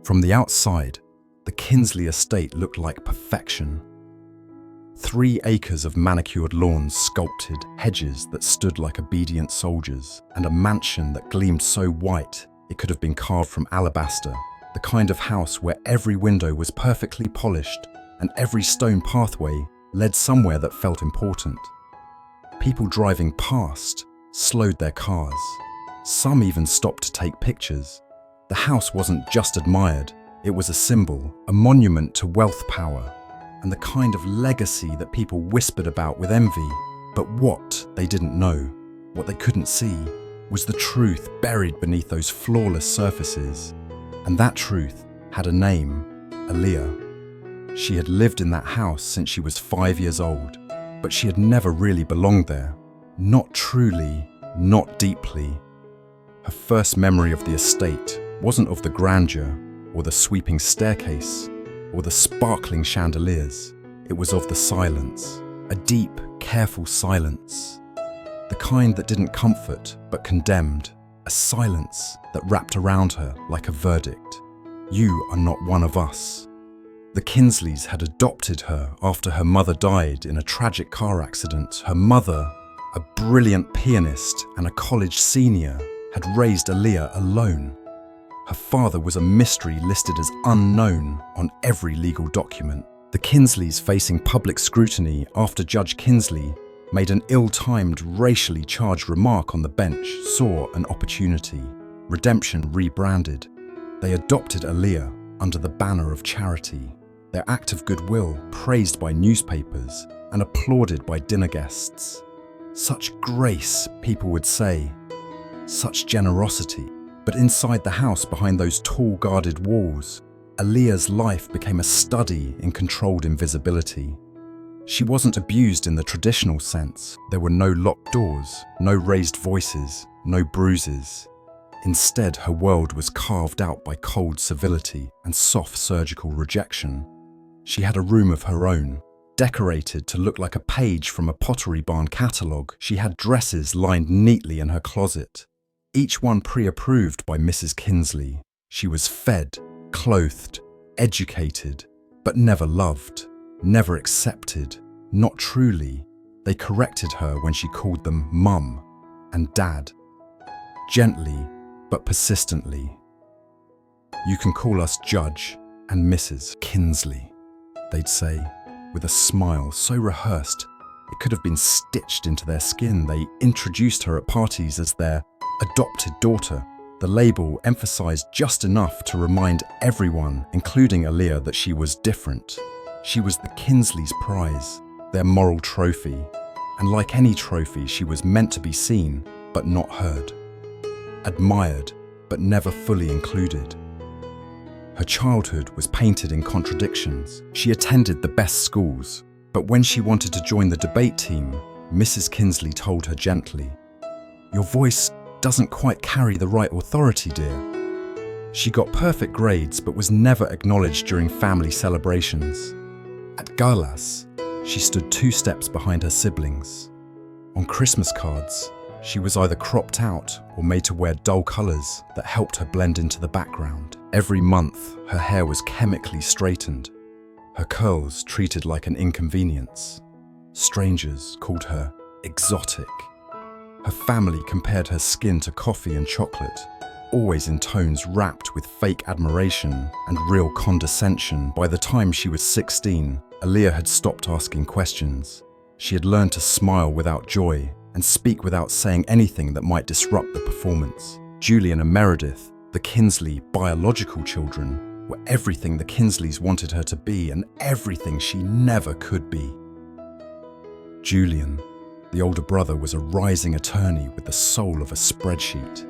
From the outside, the Kinsley estate looked like perfection. 3 acres of manicured lawns, sculpted hedges that stood like obedient soldiers, and a mansion that gleamed so white it could have been carved from alabaster, the kind of house where every window was perfectly polished and every stone pathway led somewhere that felt important. People driving past slowed their cars. Some even stopped to take pictures. The house wasn't just admired, it was a symbol, a monument to wealth power, and the kind of legacy that people whispered about with envy. But what they didn't know, what they couldn't see, was the truth buried beneath those flawless surfaces. And that truth had a name, Aaliyah. She had lived in that house since she was 5 years old, but she had never really belonged there. Not truly, not deeply. Her first memory of the estate wasn't of the grandeur, or the sweeping staircase, or the sparkling chandeliers. It was of the silence, a deep, careful silence. The kind that didn't comfort, but condemned. A silence that wrapped around her like a verdict. You are not one of us. The Kinsleys had adopted her after her mother died in a tragic car accident. Her mother, a brilliant pianist and a college senior, had raised Aaliyah alone. Her father was a mystery listed as unknown on every legal document. The Kinsleys, facing public scrutiny after Judge Kinsley made an ill-timed, racially charged remark on the bench, saw an opportunity. Redemption rebranded. They adopted Aaliyah under the banner of charity. Their act of goodwill praised by newspapers and applauded by dinner guests. Such grace, people would say. Such generosity. But inside the house, behind those tall guarded walls, Aaliyah's life became a study in controlled invisibility. She wasn't abused in the traditional sense. There were no locked doors, no raised voices, no bruises. Instead, her world was carved out by cold civility and soft surgical rejection. She had a room of her own, decorated to look like a page from a Pottery Barn catalogue. She had dresses lined neatly in her closet, each one pre-approved by Mrs. Kinsley. She was fed, clothed, educated, but never loved, never accepted, not truly. They corrected her when she called them Mum and Dad, gently but persistently. "You can call us Judge and Mrs. Kinsley," they'd say, with a smile so rehearsed it could have been stitched into their skin. They introduced her at parties as their adopted daughter. The label emphasized just enough to remind everyone, including Aaliyah, that she was different. She was the Kinsleys' prize, their moral trophy. And like any trophy, she was meant to be seen, but not heard. Admired, but never fully included. Her childhood was painted in contradictions. She attended the best schools, but when she wanted to join the debate team, Mrs. Kinsley told her gently, "Your voice doesn't quite carry the right authority, dear." She got perfect grades but was never acknowledged during family celebrations. At galas, she stood 2 steps behind her siblings. On Christmas cards, she was either cropped out or made to wear dull colours that helped her blend into the background. Every month, her hair was chemically straightened, her curls treated like an inconvenience. Strangers called her exotic. Her family compared her skin to coffee and chocolate, always in tones wrapped with fake admiration and real condescension. By the time she was 16, Aaliyah had stopped asking questions. She had learned to smile without joy and speak without saying anything that might disrupt the performance. Julian and Meredith, the Kinsley biological children, were everything the Kinsleys wanted her to be and everything she never could be. Julian, the older brother, was a rising attorney with the soul of a spreadsheet.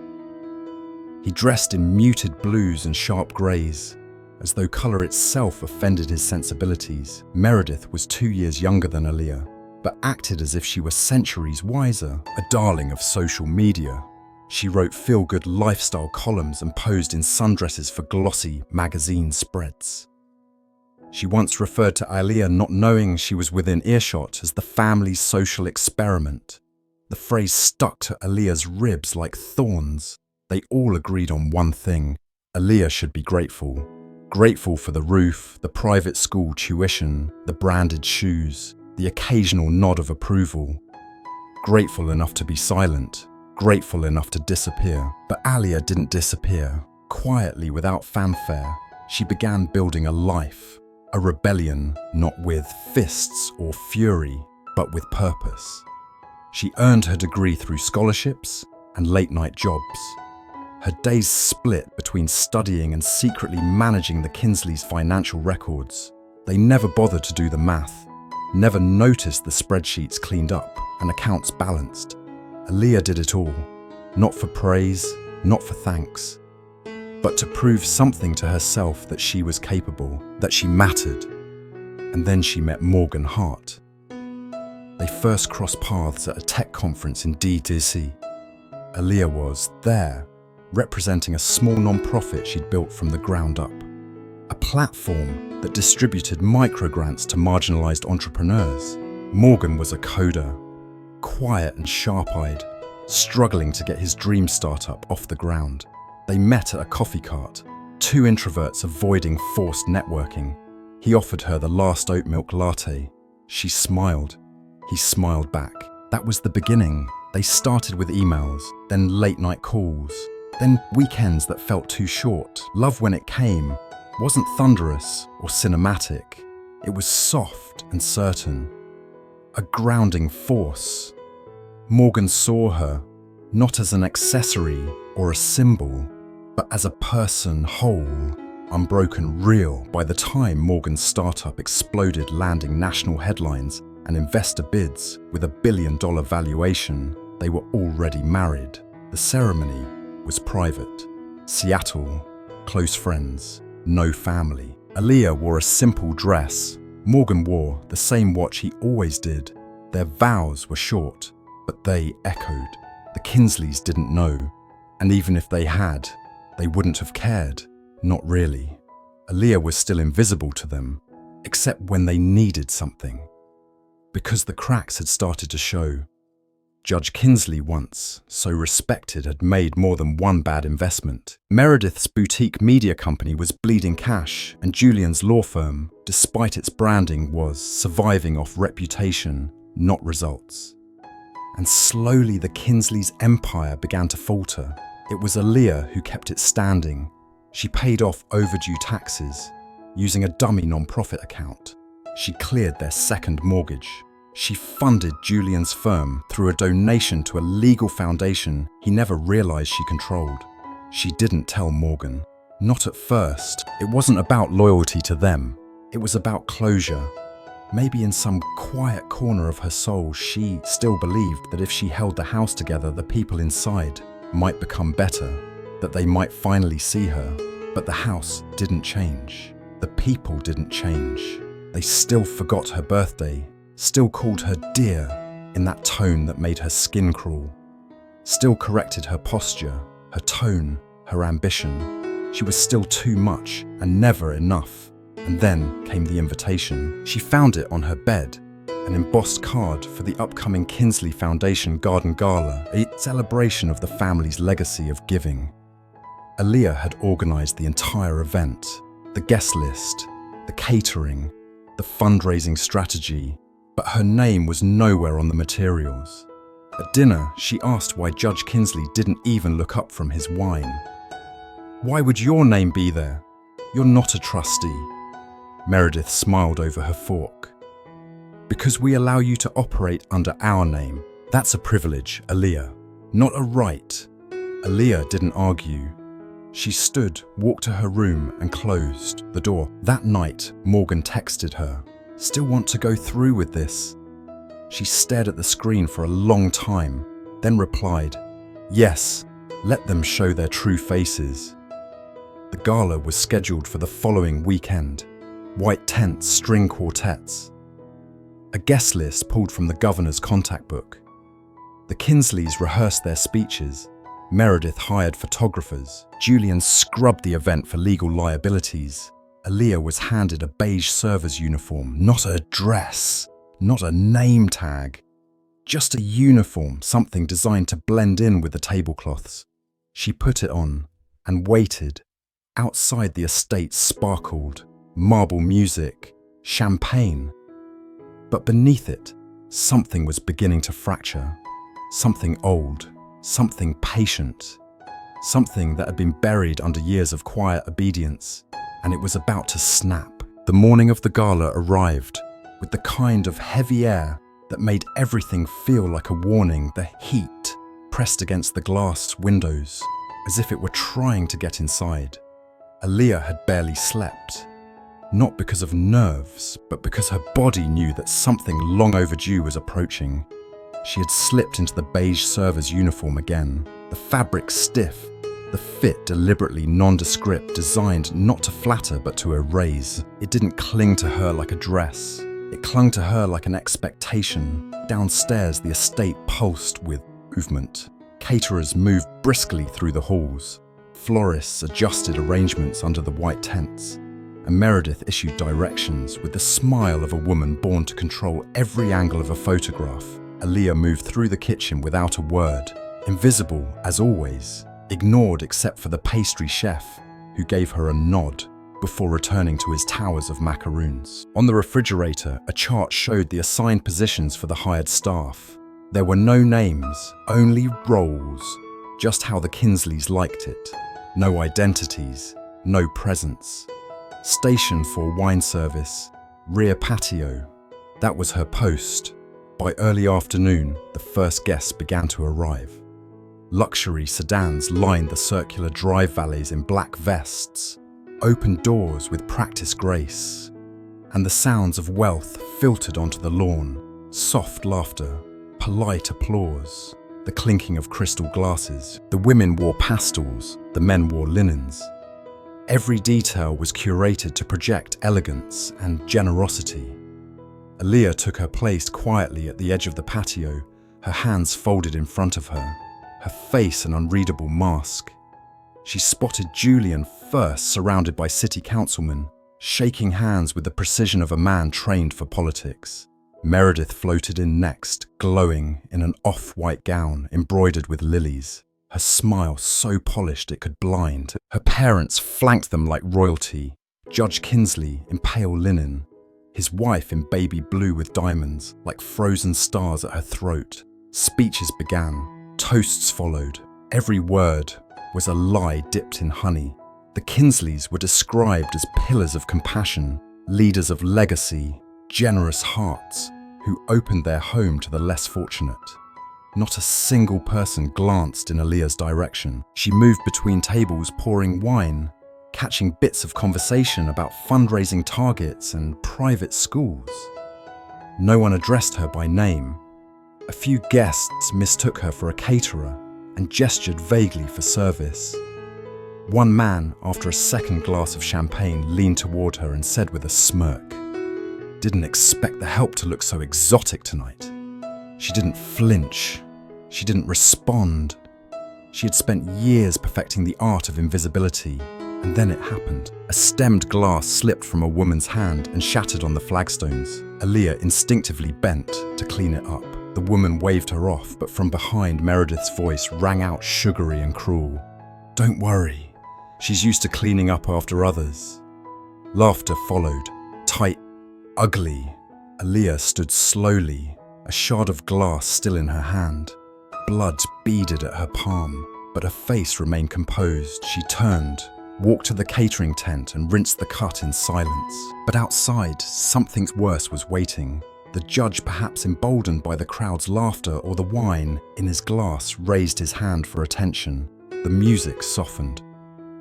He dressed in muted blues and sharp greys, as though colour itself offended his sensibilities. Meredith was 2 years younger than Aaliyah, but acted as if she were centuries wiser, a darling of social media. She wrote feel-good lifestyle columns and posed in sundresses for glossy magazine spreads. She once referred to Aaliyah not knowing she was within earshot as the family's social experiment. The phrase stuck to Aaliyah's ribs like thorns. They all agreed on one thing: Aaliyah should be grateful. Grateful for the roof, the private school tuition, the branded shoes, the occasional nod of approval. Grateful enough to be silent, grateful enough to disappear. But Alia didn't disappear. Quietly, without fanfare, she began building a life, a rebellion, not with fists or fury, but with purpose. She earned her degree through scholarships and late-night jobs. Her days split between studying and secretly managing the Kinsleys' financial records. They never bothered to do the math, never noticed the spreadsheets cleaned up and accounts balanced. Alia did it all, not for praise, not for thanks, but to prove something to herself that she was capable, that she mattered. And then she met Morgan Hart. They first crossed paths at a tech conference in DC. Alia was there, representing a small non-profit she'd built from the ground up. A platform that distributed microgrants to marginalized entrepreneurs. Morgan was a coder, quiet and sharp-eyed, struggling to get his dream startup off the ground. They met at a coffee cart, two introverts avoiding forced networking. He offered her the last oat milk latte. She smiled. He smiled back. That was the beginning. They started with emails, then late-night calls, then weekends that felt too short. Love, when it came, wasn't thunderous or cinematic. It was soft and certain, a grounding force. Morgan saw her, not as an accessory or a symbol, but as a person whole, unbroken, real. By the time Morgan's startup exploded, landing national headlines and investor bids with $1 billion valuation, they were already married. The ceremony was private. Seattle, close friends, no family. Alia wore a simple dress. Morgan wore the same watch he always did. Their vows were short, but they echoed. The Kinsleys didn't know, and even if they had, they wouldn't have cared. Not really. Alia was still invisible to them, except when they needed something. Because the cracks had started to show. Judge Kinsley, once so respected, had made more than one bad investment. Meredith's boutique media company was bleeding cash, and Julian's law firm, despite its branding, was surviving off reputation, not results. And slowly the Kinsleys' empire began to falter. It was Alia who kept it standing. She paid off overdue taxes, using a dummy non-profit account. She cleared their second mortgage. She funded Julian's firm through a donation to a legal foundation he never realized she controlled. She didn't tell Morgan. Not at first. It wasn't about loyalty to them. It was about closure. Maybe in some quiet corner of her soul, she still believed that if she held the house together, the people inside might become better, that they might finally see her. But the house didn't change. The people didn't change. They still forgot her birthday, still called her dear in that tone that made her skin crawl, still corrected her posture, her tone, her ambition. She was still too much and never enough. And then came the invitation. She found it on her bed, an embossed card for the upcoming Kinsley Foundation Garden Gala, a celebration of the family's legacy of giving. Alia had organised the entire event, the guest list, the catering, the fundraising strategy, but her name was nowhere on the materials. At dinner, she asked why Judge Kinsley didn't even look up from his wine. "Why would your name be there? You're not a trustee." Meredith smiled over her fork. "Because we allow you to operate under our name. That's a privilege, Alia, not a right." Alia didn't argue. She stood, walked to her room and closed the door. That night, Morgan texted her, "Still want to go through with this?" She stared at the screen for a long time, then replied, "Yes, let them show their true faces." The gala was scheduled for the following weekend. White tents, string quartets. A guest list pulled from the governor's contact book. The Kinsleys rehearsed their speeches. Meredith hired photographers. Julian scrubbed the event for legal liabilities. Alia was handed a beige server's uniform, not a dress, not a name tag. Just a uniform, something designed to blend in with the tablecloths. She put it on and waited. Outside the estate sparkled, marble music, champagne. But beneath it, something was beginning to fracture. Something old, something patient, something that had been buried under years of quiet obedience, and it was about to snap. The morning of the gala arrived, with the kind of heavy air that made everything feel like a warning, the heat pressed against the glass windows, as if it were trying to get inside. Aaliyah had barely slept, not because of nerves, but because her body knew that something long overdue was approaching. She had slipped into the beige server's uniform again, the fabric stiff, the fit deliberately nondescript, designed not to flatter but to erase. It didn't cling to her like a dress. It clung to her like an expectation. Downstairs, the estate pulsed with movement. Caterers moved briskly through the halls. Florists adjusted arrangements under the white tents. And Meredith issued directions with the smile of a woman born to control every angle of a photograph. Aaliyah moved through the kitchen without a word, invisible as always, ignored except for the pastry chef, who gave her a nod before returning to his towers of macaroons. On the refrigerator, a chart showed the assigned positions for the hired staff. There were no names, only roles, just how the Kinsleys liked it. No identities, no presence. Station for wine service, rear patio. That was her post. By early afternoon, the first guests began to arrive. Luxury sedans lined the circular drive valleys in black vests, open doors with practiced grace, and the sounds of wealth filtered onto the lawn. Soft laughter, polite applause, the clinking of crystal glasses. The women wore pastels, the men wore linens. Every detail was curated to project elegance and generosity. Aaliyah took her place quietly at the edge of the patio, her hands folded in front of her, her face an unreadable mask. She spotted Julian first, surrounded by city councilmen, shaking hands with the precision of a man trained for politics. Meredith floated in next, glowing in an off-white gown embroidered with lilies, her smile so polished it could blind. Her parents flanked them like royalty, Judge Kinsley in pale linen, his wife in baby blue with diamonds, like frozen stars at her throat. Speeches began, toasts followed. Every word was a lie dipped in honey. The Kinsleys were described as pillars of compassion, leaders of legacy, generous hearts, who opened their home to the less fortunate. Not a single person glanced in Aaliyah's direction. She moved between tables pouring wine, catching bits of conversation about fundraising targets and private schools. No one addressed her by name. A few guests mistook her for a caterer and gestured vaguely for service. One man, after a second glass of champagne, leaned toward her and said with a smirk, "Didn't expect the help to look so exotic tonight." She didn't flinch. She didn't respond. She had spent years perfecting the art of invisibility, and then it happened. A stemmed glass slipped from a woman's hand and shattered on the flagstones. Aaliyah instinctively bent to clean it up. The woman waved her off, but from behind, Meredith's voice rang out sugary and cruel. "Don't worry. She's used to cleaning up after others." Laughter followed, tight, ugly. Aaliyah stood slowly, a shard of glass still in her hand. Blood beaded at her palm, but her face remained composed. She turned, walked to the catering tent and rinsed the cut in silence. But outside, something worse was waiting. The judge, perhaps emboldened by the crowd's laughter or the wine in his glass, raised his hand for attention. The music softened.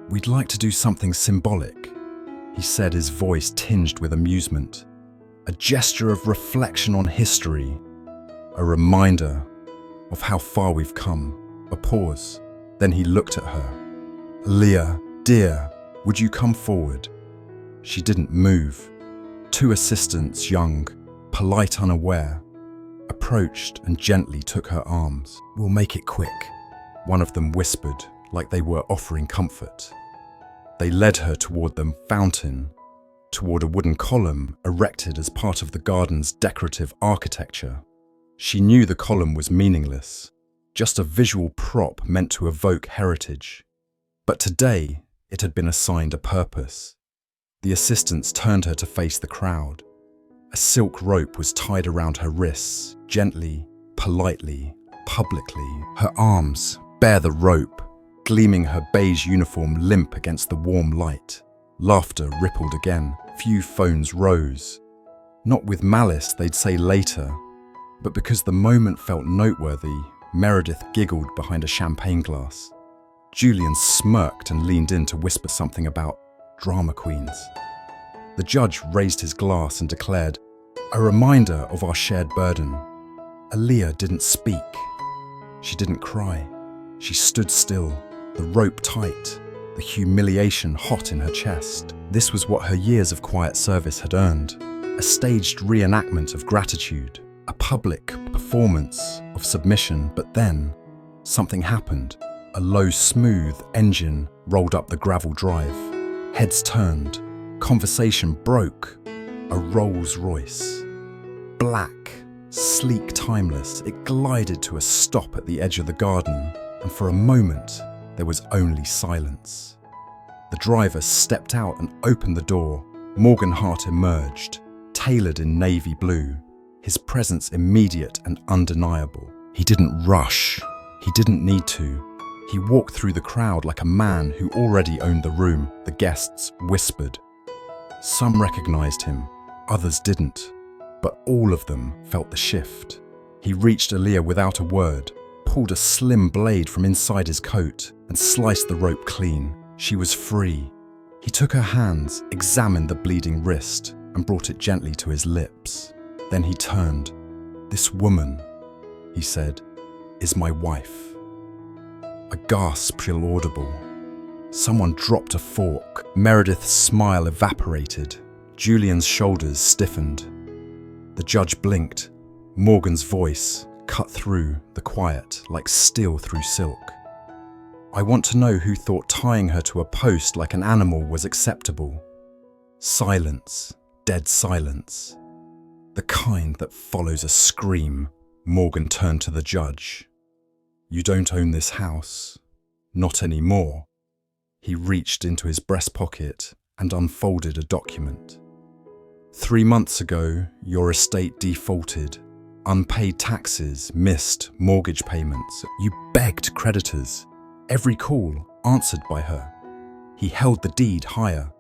"We'd like to do something symbolic," he said, his voice tinged with amusement. "A gesture of reflection on history, a reminder of how far we've come." A pause. Then he looked at her. "Aaliyah, dear, would you come forward?" She didn't move. Two assistants, young, polite, unaware, approached and gently took her arms. "We'll make it quick," one of them whispered, like they were offering comfort. They led her toward the fountain, toward a wooden column erected as part of the garden's decorative architecture. She knew the column was meaningless, just a visual prop meant to evoke heritage. But today, It had been assigned a purpose. The assistants turned her to face the crowd. A silk rope was tied around her wrists, gently, politely, publicly. Her arms bare the rope, gleaming her beige uniform limp against the warm light. Laughter rippled again. Few phones rose. Not with malice, they'd say later, but because the moment felt noteworthy, Meredith giggled behind a champagne glass. Julian smirked and leaned in to whisper something about drama queens. The judge raised his glass and declared, "A reminder of our shared burden." Aaliyah didn't speak. She didn't cry. She stood still, the rope tight, the humiliation hot in her chest. This was what her years of quiet service had earned. A staged reenactment of gratitude, a public performance of submission. But then, something happened. A low, smooth engine rolled up the gravel drive. Heads turned. Conversation broke. A Rolls Royce. Black, sleek, timeless, it glided to a stop at the edge of the garden, and for a moment, there was only silence. The driver stepped out and opened the door. Morgan Hart emerged, tailored in navy blue, his presence immediate and undeniable. He didn't rush. He didn't need to. He walked through the crowd like a man who already owned the room. The guests whispered. Some recognized him, others didn't, but all of them felt the shift. He reached Aaliyah without a word, pulled a slim blade from inside his coat, and sliced the rope clean. She was free. He took her hands, examined the bleeding wrist, and brought it gently to his lips. Then he turned. "This woman," he said, "is my wife." A gasp still audible. Someone dropped a fork. Meredith's smile evaporated. Julian's shoulders stiffened. The judge blinked. Morgan's voice cut through the quiet like steel through silk. "I want to know who thought tying her to a post like an animal was acceptable." Silence, dead silence. The kind that follows a scream. Morgan turned to the judge. "You don't own this house. Not anymore." He reached into his breast pocket and unfolded a document. 3 months ago, your estate defaulted. Unpaid taxes, missed mortgage payments. You begged creditors. Every call answered by her. He held the deed higher.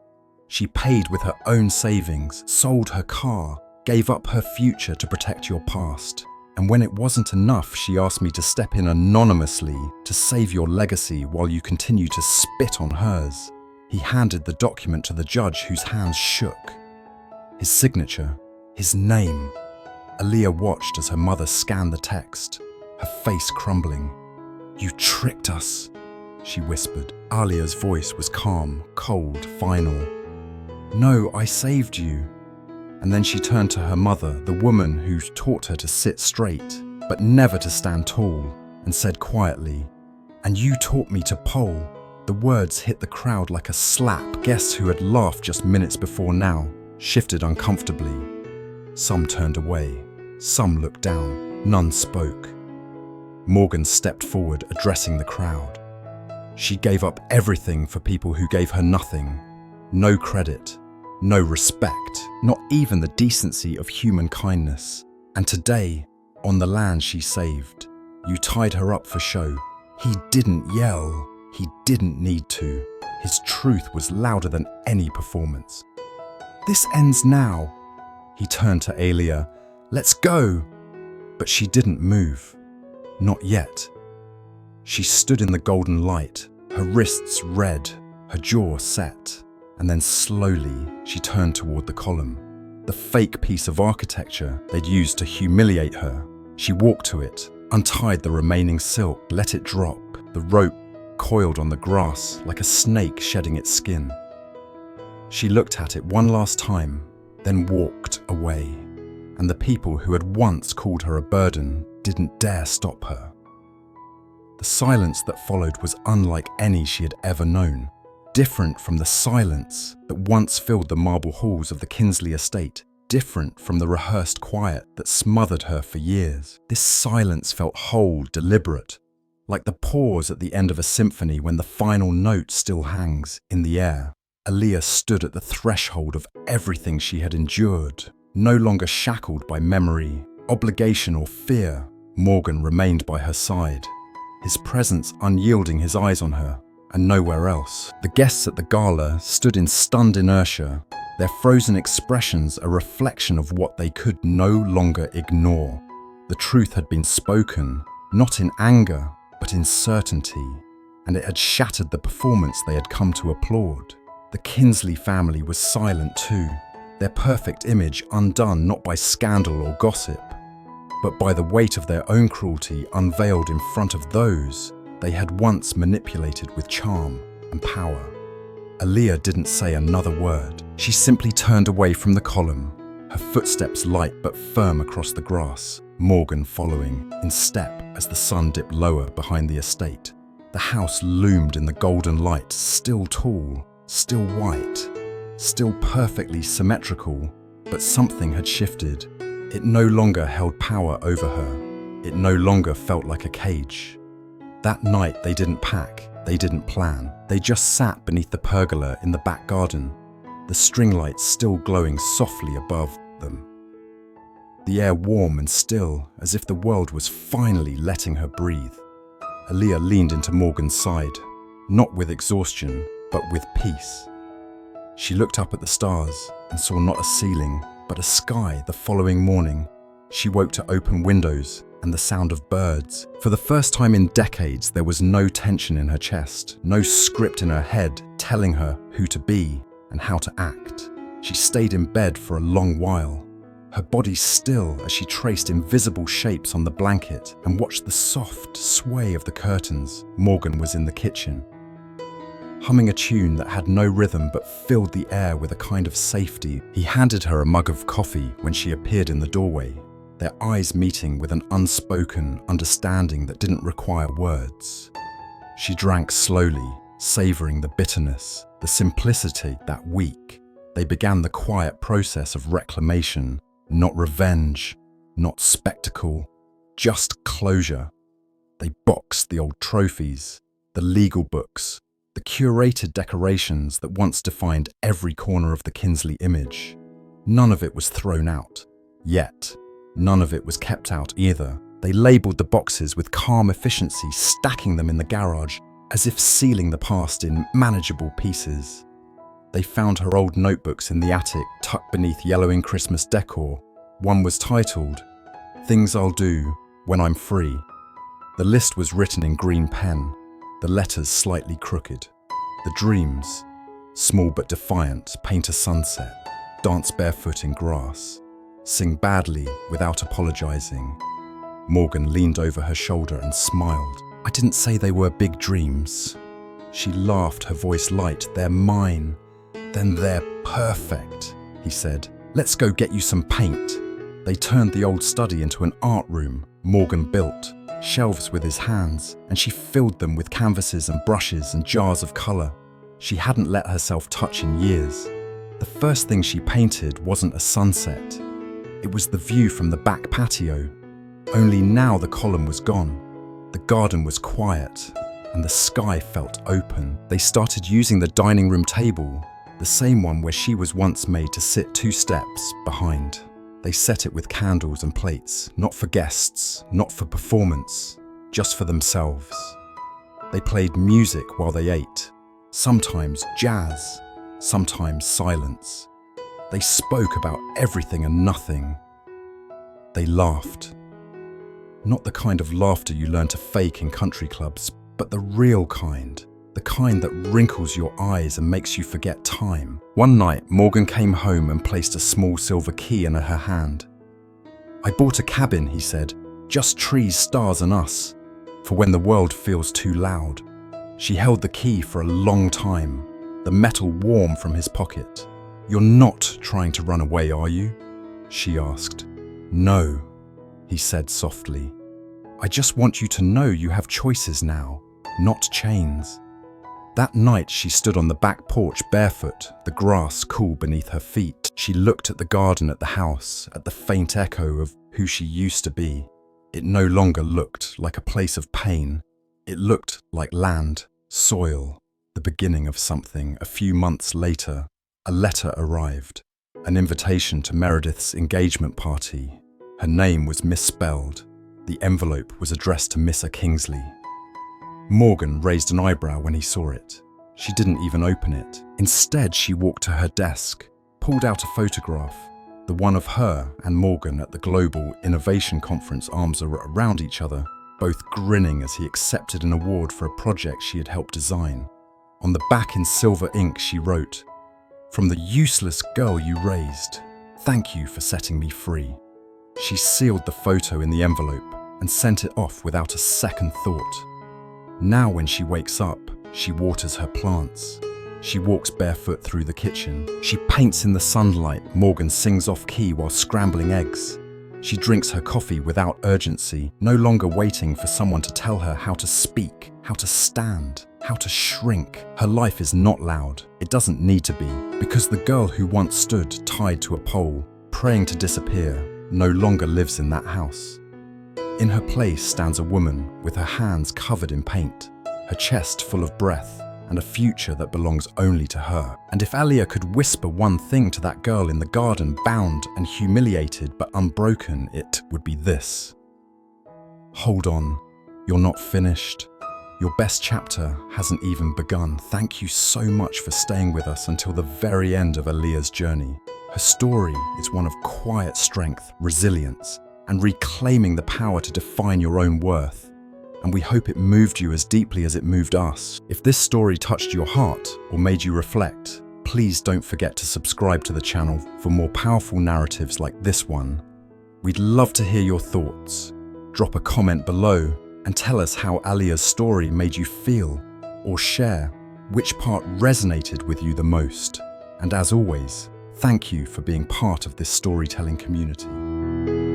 She paid with her own savings, sold her car, gave up her future to protect your past. And when it wasn't enough, she asked me to step in anonymously to save your legacy while you continue to spit on hers. He handed the document to the judge, whose hands shook. His signature, his name. Aaliyah watched as her mother scanned the text, her face crumbling. "You tricked us," she whispered. Alia's voice was calm, cold, final. "No, I saved you." And then she turned to her mother, the woman who taught her to sit straight, but never to stand tall, and said quietly, "And you taught me to pole." The words hit the crowd like a slap. Guests who had laughed just minutes before now shifted uncomfortably. Some turned away, some looked down, none spoke. Morgan stepped forward, addressing the crowd. She gave up everything for people who gave her nothing. No credit, no respect, not even the decency of human kindness. And today, on the land she saved, you tied her up for show. He didn't yell. He didn't need to. His truth was louder than any performance. "This ends now." He turned to Aaliyah. "Let's go." But she didn't move. Not yet. She stood in the golden light, her wrists red, her jaw set. And then slowly, she turned toward the column. The fake piece of architecture they'd used to humiliate her. She walked to it, untied the remaining silk, let it drop. The rope coiled on the grass like a snake shedding its skin. She looked at it one last time, then walked away. And the people who had once called her a burden didn't dare stop her. The silence that followed was unlike any she had ever known, different from the silence that once filled the marble halls of the Kinsley estate, different from the rehearsed quiet that smothered her for years. This silence felt whole, deliberate, like the pause at the end of a symphony when the final note still hangs in the air. Aaliyah stood at the threshold of everything she had endured, no longer shackled by memory, obligation or fear. Morgan remained by her side, his presence unyielding, his eyes on her and nowhere else. The guests at the gala stood in stunned inertia, their frozen expressions a reflection of what they could no longer ignore. The truth had been spoken, not in anger, but in certainty, and it had shattered the performance they had come to applaud. The Kinsley family was silent too, their perfect image undone not by scandal or gossip, but by the weight of their own cruelty unveiled in front of those they had once manipulated with charm and power. Aaliyah didn't say another word. She simply turned away from the column, her footsteps light but firm across the grass, Morgan following, in step as the sun dipped lower behind the estate. The house loomed in the golden light, still tall, still white, still perfectly symmetrical, but something had shifted. It no longer held power over her. It no longer felt like a cage. That night they didn't pack, they didn't plan. They just sat beneath the pergola in the back garden, the string lights still glowing softly above them. The air warm and still, as if the world was finally letting her breathe. Aaliyah leaned into Morgan's side, not with exhaustion, but with peace. She looked up at the stars and saw not a ceiling, but a sky. The following morning, she woke to open windows and the sound of birds. For the first time in decades, there was no tension in her chest, no script in her head telling her who to be and how to act. She stayed in bed for a long while, her body still as she traced invisible shapes on the blanket and watched the soft sway of the curtains. Morgan was in the kitchen, humming a tune that had no rhythm but filled the air with a kind of safety. He handed her a mug of coffee when she appeared in the doorway, their eyes meeting with an unspoken understanding that didn't require words. She drank slowly, savoring the bitterness, the simplicity. That week, they began the quiet process of reclamation, not revenge, not spectacle, just closure. They boxed the old trophies, the legal books, the curated decorations that once defined every corner of the Kinsley image. None of it was thrown out, yet none of it was kept out either. They labelled the boxes with calm efficiency, stacking them in the garage as if sealing the past in manageable pieces. They found her old notebooks in the attic, tucked beneath yellowing Christmas decor. One was titled, "Things I'll Do When I'm Free." The list was written in green pen, the letters slightly crooked. The dreams, small but defiant: paint a sunset, dance barefoot in grass, sing badly without apologizing. Morgan leaned over her shoulder and smiled. "I didn't say they were big dreams." She laughed, her voice light. "They're mine." "Then they're perfect," he said. "Let's go get you some paint." They turned the old study into an art room. Morgan built shelves with his hands, and she filled them with canvases and brushes and jars of colour she hadn't let herself touch in years. The first thing she painted wasn't a sunset. It was the view from the back patio. Only now the column was gone. The garden was quiet, and the sky felt open. They started using the dining room table, the same one where she was once made to sit 2 steps behind. They set it with candles and plates, not for guests, not for performance, just for themselves. They played music while they ate, sometimes jazz, sometimes silence. They spoke about everything and nothing. They laughed. Not the kind of laughter you learn to fake in country clubs, but the real kind. The kind that wrinkles your eyes and makes you forget time. One night, Morgan came home and placed a small silver key in her hand. "I bought a cabin," he said. "Just trees, stars and us, for when the world feels too loud." She held the key for a long time, the metal warm from his pocket. "You're not trying to run away, are you?" she asked. "No," he said softly. "I just want you to know you have choices now, not chains." That night she stood on the back porch barefoot, the grass cool beneath her feet. She looked at the garden, at the house, at the faint echo of who she used to be. It no longer looked like a place of pain. It looked like land, soil, the beginning of something. A few months later, a letter arrived, an invitation to Meredith's engagement party. Her name was misspelled. The envelope was addressed to Miss Kingsley. Morgan raised an eyebrow when he saw it. She didn't even open it. Instead, she walked to her desk, pulled out a photograph, the one of her and Morgan at the Global Innovation Conference, arms around each other, both grinning as he accepted an award for a project she had helped design. On the back in silver ink, she wrote, "From the useless girl you raised, thank you for setting me free." She sealed the photo in the envelope and sent it off without a second thought. Now when she wakes up, she waters her plants. She walks barefoot through the kitchen. She paints in the sunlight. Morgan sings off-key while scrambling eggs. She drinks her coffee without urgency, no longer waiting for someone to tell her how to speak, how to stand, how to shrink. Her life is not loud. It doesn't need to be, because the girl who once stood tied to a pole, praying to disappear, no longer lives in that house. In her place stands a woman with her hands covered in paint, her chest full of breath, and a future that belongs only to her. And if Alia could whisper one thing to that girl in the garden, bound and humiliated but unbroken, it would be this: hold on, you're not finished. Your best chapter hasn't even begun. Thank you so much for staying with us until the very end of Alia's journey. Her story is one of quiet strength, resilience, and reclaiming the power to define your own worth. And we hope it moved you as deeply as it moved us. If this story touched your heart or made you reflect, please don't forget to subscribe to the channel for more powerful narratives like this one. We'd love to hear your thoughts. Drop a comment below and tell us how Alia's story made you feel, or share which part resonated with you the most. And as always, thank you for being part of this storytelling community.